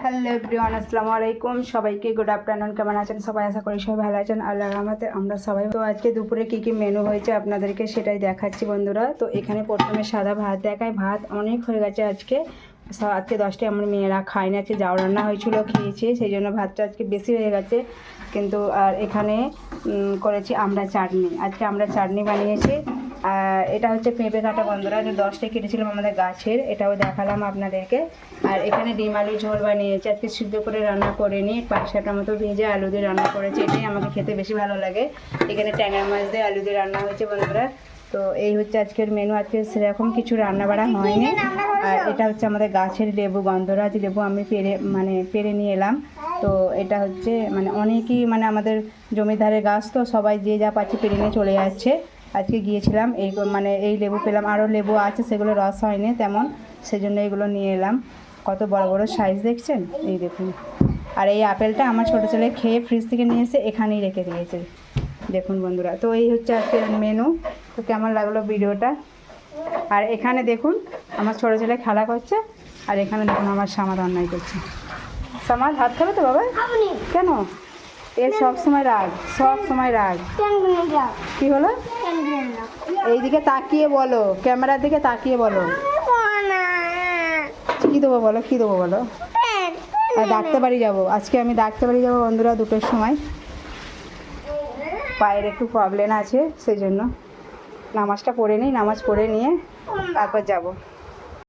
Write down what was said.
Hello everyone, আসসালামু আলাইকুম। সবাইকে গুড আফটারনুন। কেমন আছেন সবাই? আশা করি সবাই ভালো আছেন। আল্লাহর রহমতে আমরা সবাই। তো আজকে দুপুরে কি কি মেনু হয়েছে আপনাদেরকে সেটাই দেখাচ্ছি বন্ধুরা। তো এখানে প্রথমে সাদা ভাত দেখায়। ভাত অনেক হয়ে গেছে আজকে 10টায়। আমার মেয়েরা খায় না, আজকে যাও রান্না হয়েছিল খেয়েছে, সেই জন্য ভাতটা আজকে বেশি হয়ে গেছে। কিন্তু আর এখানে করেছি আমরা চাটনি। আজকে আমরা চাটনি বানিয়েছি। আর এটা হচ্ছে পেঁপে কাটা বন্ধুরা, যে 10টা কেটেছিলাম আমাদের গাছের, এটাও দেখালাম আপনাদেরকে। আর এখানে ডিম আলু ঝোল বানিয়েছি, আজকে সিদ্ধ করে রান্না করে নিই, 5-6টা মতো ভেজে আলু দিয়ে রান্না করেছি। এটাই আমাকে খেতে বেশি ভালো লাগে। এখানে ট্যাংরা মাছ দিয়ে আলু দিয়ে রান্না হয়েছে বন্ধুরা। তো এই হচ্ছে আজকের মেনু। আজকে সেরকম কিছু রান্না বাড়া হয়নি। আর এটা হচ্ছে আমাদের গাছের লেবু, গন্ধরাজ লেবু, আমি পেরে নিয়ে এলাম। তো এটা হচ্ছে অনেকেই আমাদের জমিদারের গাছ, তো সবাই যে যা পাচ্ছে পেরে নিয়ে চলে যাচ্ছে। আজকে গিয়েছিলাম এই লেবু পেলাম, আরও লেবু আছে, সেগুলো রস হয়নি তেমন, সেজন্য এগুলো নিয়ে এলাম। কত বড় বড় সাইজ দেখছেন, এই দেখুন। আর এই আপেলটা আমার ছোটো ছেলে খেয়ে ফ্রিজ থেকে নিয়ে এসে এখানেই রেখে দিয়েছে, দেখুন বন্ধুরা। তো এই হচ্ছে আজকের মেনু। তো কেমন লাগলো ভিডিওটা? আর এখানে দেখুন আমার ছোটো ছেলে খেলা করছে, আর এখানে দেখুন আমার সামাদ অন্যায় করছে। সামাদ হাত খাবে তো বাবা? কেন? এর সব সময় রাগ, সব সময় রাগ। কি হলো? এইদিকে তাকিয়ে বলো, ক্যামেরার দিকে তাকিয়ে বলো। কী দেবো বলো, কী দেবো বলো? আর ডাক্তার বাড়ি যাবো আজকে, আমি ডাক্তার বাড়ি যাবো বন্ধুরা 2টোর সময়। পায়ের একটু প্রবলেম আছে, সেই জন্য নামাজটা পড়ে নিই, নামাজ পড়ে নিয়ে তারপর যাবো।